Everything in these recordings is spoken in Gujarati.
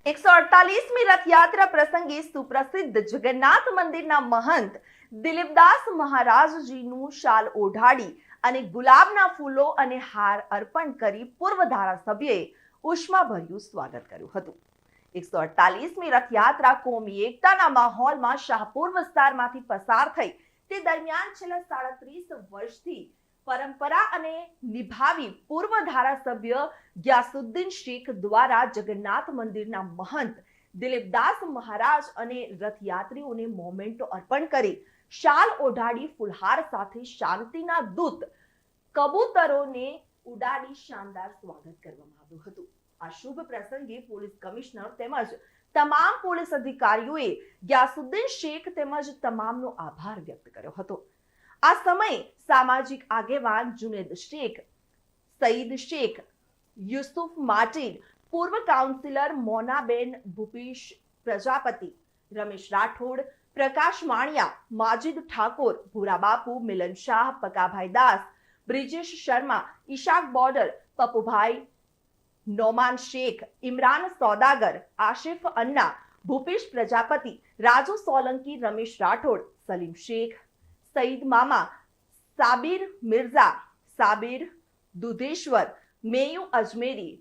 148મી રથયાત્રા પ્રસંગે સુપ્રસિદ્ધ જગન્નાથ મંદિરના મહંત દિલીપદાસ મહારાજજીનું શાલ ઓઢાડી અને ગુલાબના ફૂલો અને હાર અર્પણ કરી પૂર્વ ધારાસભ્યએ ઉષ્માભર્યું સ્વાગત કર્યું હતું। 148મી રથયાત્રા કોમી એકતાના માહોલમાં શાહપુર વિસ્તારમાંથી પસાર થઈ તે દરમિયાન છેલ્લા 37 વર્ષથી પરંપરા અને નિભાવી પૂર્વ ધારાસભ્ય ગ્યાસુદ્દીન શેખ દ્વારા જગન્નાથ મંદિરના મહંત દિલીપદાસ મહારાજ અને રથયાત્રીઓને મોમેન્ટો અર્પણ કરી શાલ ઓઢાડી ફુલહાર સાથે શાંતિના દૂત કબૂતરોને ઉડાડી શાનદાર સ્વાગત કરવામાં આવ્યું હતું। આ શુભ પ્રસંગે પોલીસ કમિશનર તેમજ તમામ પોલીસ અધિકારીઓએ ગ્યાસુદ્દીન શેખ તેમજ તમામનો આભાર વ્યક્ત કર્યો હતો। આ સમયે સામાજિક આગેવાન જુનેદ શેખ, સઈદ શેખ, યુસુફ માર્ટિન, પૂર્વ કાઉન્સિલર મોનાબેન ભૂપેશ પ્રજાપતિ, રમેશ રાઠોડ, પ્રકાશ માણિયા, માજીદ ઠાકોર, ભૂરાબાપુ, મિલન શાહ, પકાભાઈ દાસ, બ્રિજેશ શર્મા, ઈશાક બોર્ડર, પપ્પુભાઈ, નોમાન શેખ, ઇમરાન સોદાગર, આશિફ અન્ના, ભૂપેશ પ્રજાપતિ, રાજુ સોલંકી, રમેશ રાઠોડ, સલીમ શેખ, સઈદ મામા, સાબિર મિર્ઝા, સાબિર દુધેશ્વર, મેયુ અજમેરી,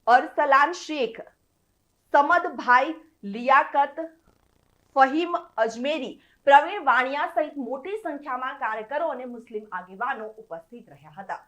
અરસલાન શેખ, સમદભાઈ લિયાકત, ફહીમ અજમેરી, પ્રવીણ વાણિયા સહિત મોટી સંખ્યામાં કાર્યકરો અને મુસ્લિમ આગેવાનો ઉપસ્થિત રહ્યા હતા।